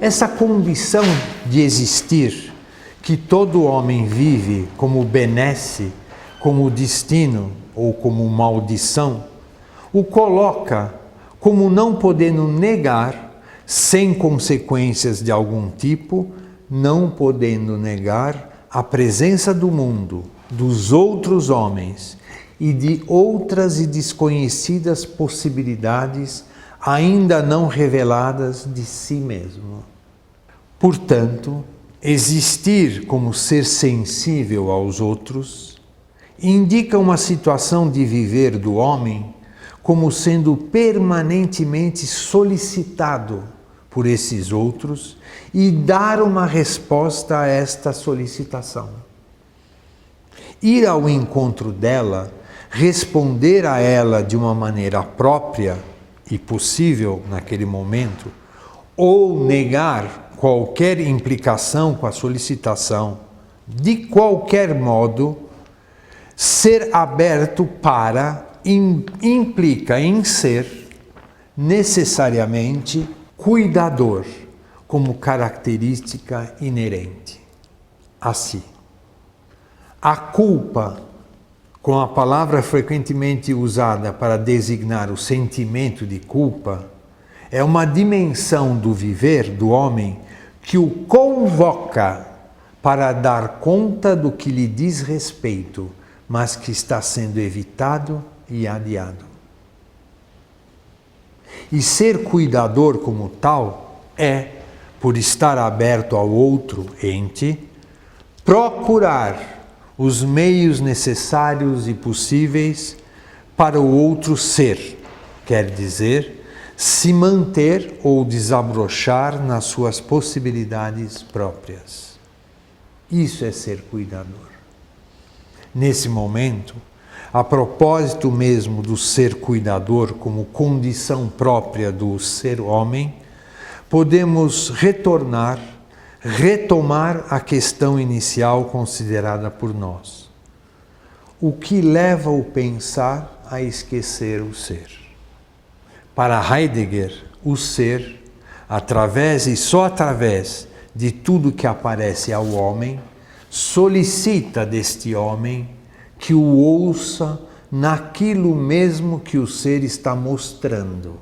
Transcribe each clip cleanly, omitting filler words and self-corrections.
Essa condição de existir, que todo homem vive como benesse, como destino ou como maldição, o coloca como não podendo negar, sem consequências de algum tipo, não podendo negar a presença do mundo, dos outros homens e de outras e desconhecidas possibilidades ainda não reveladas de si mesmo. Portanto, existir como ser sensível aos outros indica uma situação de viver do homem como sendo permanentemente solicitado por esses outros e dar uma resposta a esta solicitação. Ir ao encontro dela, responder a ela de uma maneira própria e possível naquele momento, ou negar qualquer implicação com a solicitação, de qualquer modo, ser aberto para implica em ser necessariamente cuidador, como característica inerente a si. A culpa, com a palavra frequentemente usada para designar o sentimento de culpa, é uma dimensão do viver do homem que o convoca para dar conta do que lhe diz respeito, mas que está sendo evitado e adiado. E ser cuidador como tal é, por estar aberto ao outro ente, procurar os meios necessários e possíveis para o outro ser, quer dizer, se manter ou desabrochar nas suas possibilidades próprias. Isso é ser cuidador. Nesse momento, a propósito mesmo do ser cuidador como condição própria do ser homem, podemos retomar a questão inicial considerada por nós. O que leva o pensar a esquecer o ser? Para Heidegger, o ser, através e só através de tudo que aparece ao homem, solicita deste homem que o ouça naquilo mesmo que o ser está mostrando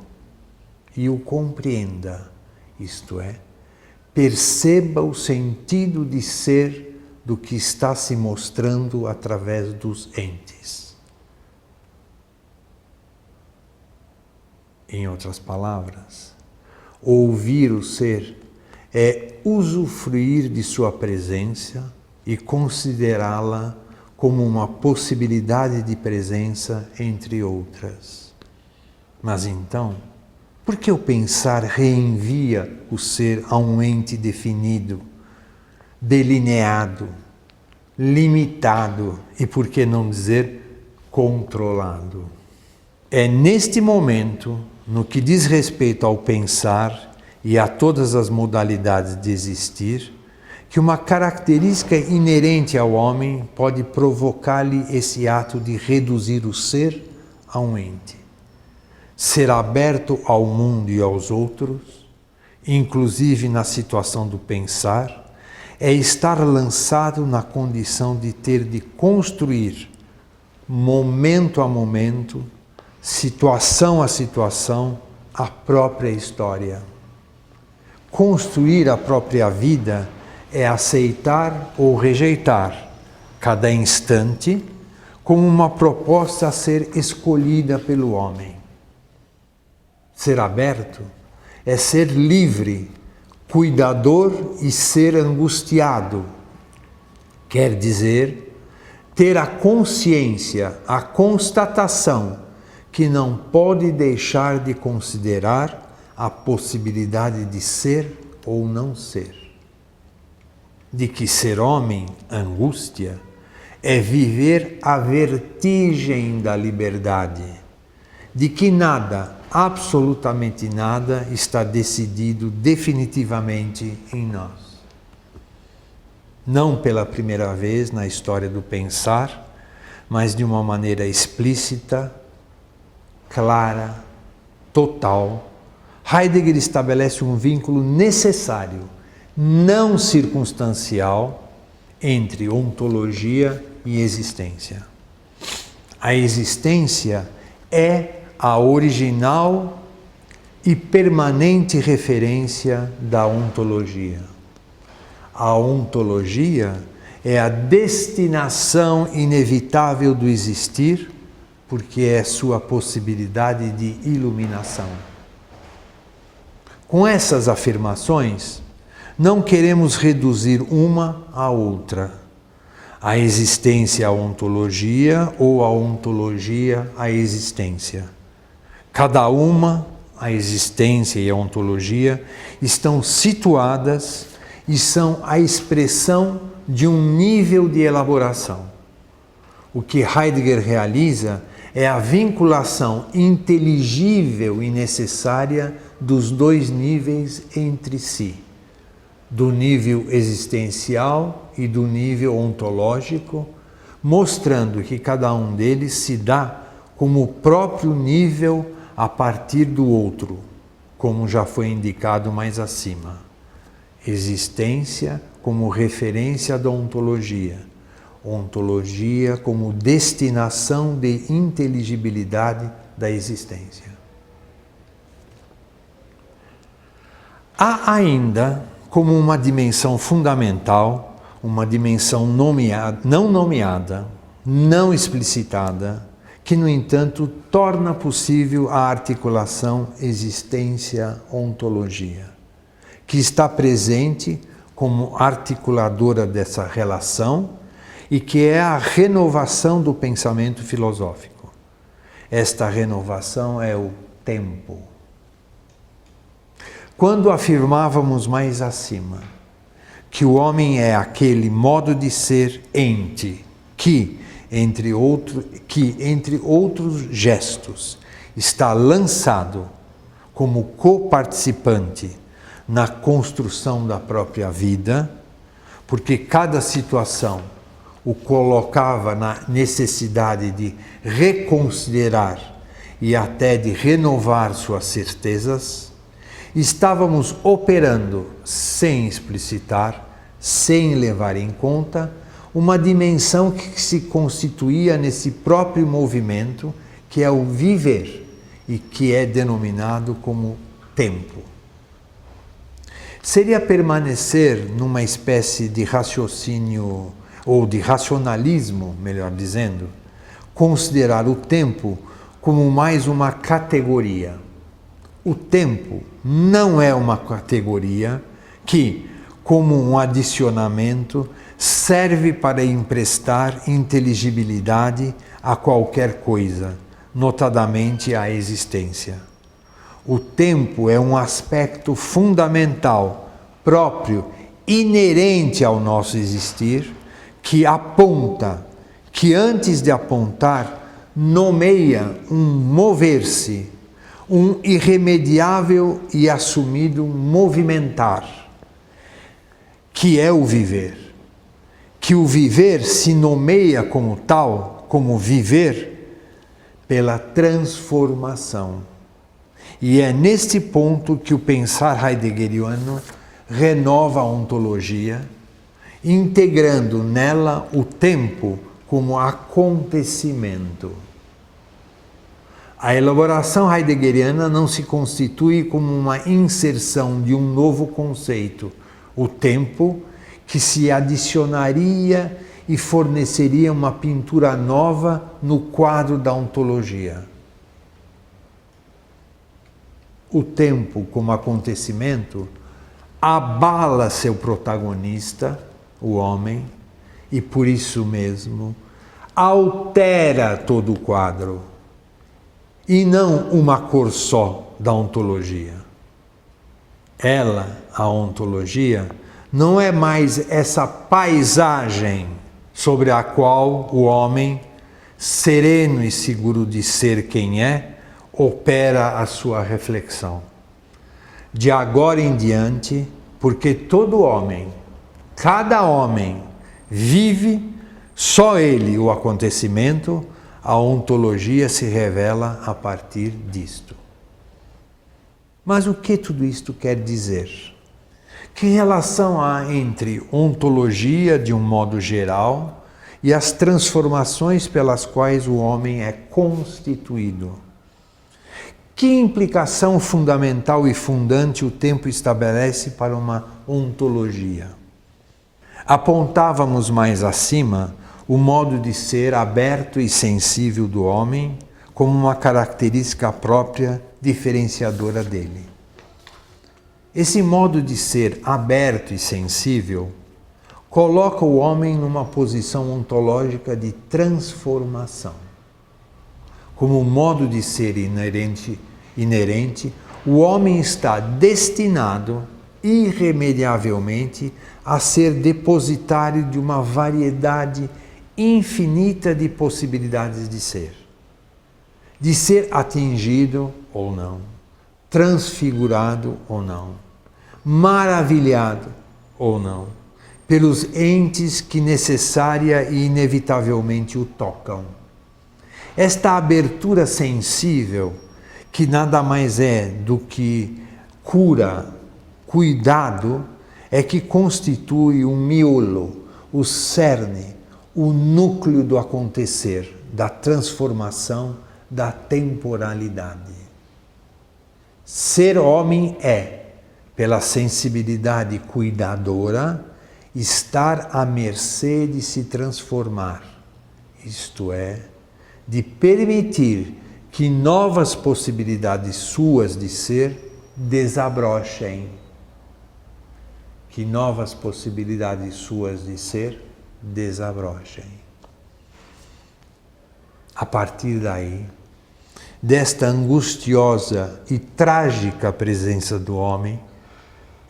e o compreenda, isto é, perceba o sentido de ser do que está se mostrando através dos entes. Em outras palavras, ouvir o ser é usufruir de sua presença e considerá-la como uma possibilidade de presença entre outras. Mas então, por que o pensar reenvia o ser a um ente definido, delineado, limitado e, por que não dizer, controlado? É neste momento, no que diz respeito ao pensar e a todas as modalidades de existir, que uma característica inerente ao homem pode provocar-lhe esse ato de reduzir o ser a um ente. Ser aberto ao mundo e aos outros, inclusive na situação do pensar, é estar lançado na condição de ter de construir, momento a momento, situação a situação, a própria história. Construir a própria vida é aceitar ou rejeitar cada instante como uma proposta a ser escolhida pelo homem. Ser aberto é ser livre, cuidador e ser angustiado. Quer dizer, ter a consciência, a constatação que não pode deixar de considerar a possibilidade de ser ou não ser. De que ser homem, angústia, é viver a vertigem da liberdade, de que nada, absolutamente nada, está decidido definitivamente em nós. Não pela primeira vez na história do pensar, mas de uma maneira explícita, clara, total, Heidegger estabelece um vínculo necessário, não circunstancial, entre ontologia e existência. A existência é a original e permanente referência da ontologia. A ontologia é a destinação inevitável do existir, porque é sua possibilidade de iluminação. Com essas afirmações, não queremos reduzir uma à outra, a existência à ontologia ou a ontologia à existência. Cada uma, a existência e a ontologia, estão situadas e são a expressão de um nível de elaboração. O que Heidegger realiza é a vinculação inteligível e necessária dos dois níveis entre si, do nível existencial e do nível ontológico, mostrando que cada um deles se dá como o próprio nível a partir do outro, como já foi indicado mais acima. Existência como referência da ontologia, ontologia como destinação de inteligibilidade da existência. Há ainda, como uma dimensão fundamental, uma dimensão não nomeada, não explicitada, que, no entanto, torna possível a articulação existência-ontologia, que está presente como articuladora dessa relação e que é a renovação do pensamento filosófico. Esta renovação é o tempo. Quando afirmávamos mais acima que o homem é aquele modo de ser ente que, entre outros gestos, está lançado como coparticipante na construção da própria vida, porque cada situação o colocava na necessidade de reconsiderar e até de renovar suas certezas, estávamos operando sem explicitar, sem levar em conta, uma dimensão que se constituía nesse próprio movimento, que é o viver e que é denominado como tempo. Seria permanecer numa espécie de raciocínio, ou de racionalismo, melhor dizendo, considerar o tempo como mais uma categoria. O tempo não é uma categoria que, como um adicionamento, serve para emprestar inteligibilidade a qualquer coisa, notadamente à existência. O tempo é um aspecto fundamental, próprio, inerente ao nosso existir, que aponta, que antes de apontar, nomeia um mover-se, um irremediável e assumido movimentar, que é o viver. Que o viver se nomeia como tal, como viver, pela transformação. E é neste ponto que o pensar heideggeriano renova a ontologia, integrando nela o tempo como acontecimento. A elaboração heideggeriana não se constitui como uma inserção de um novo conceito, o tempo, que se adicionaria e forneceria uma pintura nova no quadro da ontologia. O tempo, como acontecimento, abala seu protagonista, o homem, e por isso mesmo altera todo o quadro, e não uma cor só da ontologia. Ela, a ontologia, não é mais essa paisagem sobre a qual o homem, sereno e seguro de ser quem é, opera a sua reflexão. De agora em diante, porque todo homem, cada homem, vive só ele o acontecimento, a ontologia se revela a partir disto. Mas o que tudo isto quer dizer? Que relação há entre ontologia, de um modo geral, e as transformações pelas quais o homem é constituído? Que implicação fundamental e fundante o tempo estabelece para uma ontologia? Apontávamos mais acima o modo de ser aberto e sensível do homem como uma característica própria diferenciadora dele. Esse modo de ser aberto e sensível coloca o homem numa posição ontológica de transformação. Como modo de ser inerente, o homem está destinado irremediavelmente a ser depositário de uma variedade infinita de possibilidades de ser atingido ou não, transfigurado ou não, maravilhado ou não, pelos entes que necessária e inevitavelmente o tocam. Esta abertura sensível, que nada mais é do que cura, cuidado, é que constitui o miolo, o cerne, o núcleo do acontecer, da transformação, da temporalidade. Ser homem é, pela sensibilidade cuidadora, estar à mercê de se transformar, isto é, de permitir que novas possibilidades suas de ser desabrochem. Que novas possibilidades suas de ser desabrochem. A partir daí, desta angustiosa e trágica presença do homem,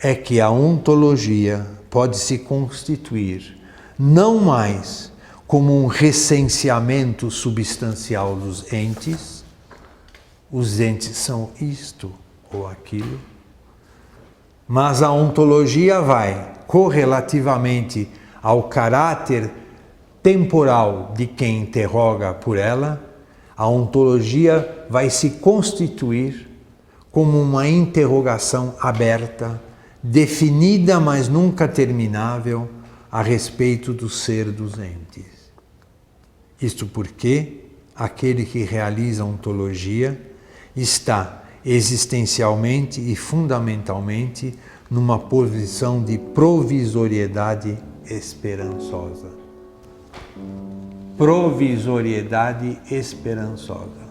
é que a ontologia pode se constituir não mais como um recenseamento substancial dos entes, os entes são isto ou aquilo, mas a ontologia vai, correlativamente ao caráter temporal de quem interroga por ela, a ontologia vai se constituir como uma interrogação aberta, definida, mas nunca terminável, a respeito do ser dos entes. Isto porque aquele que realiza a ontologia está existencialmente e fundamentalmente numa posição de provisoriedade esperançosa. Provisoriedade esperançosa.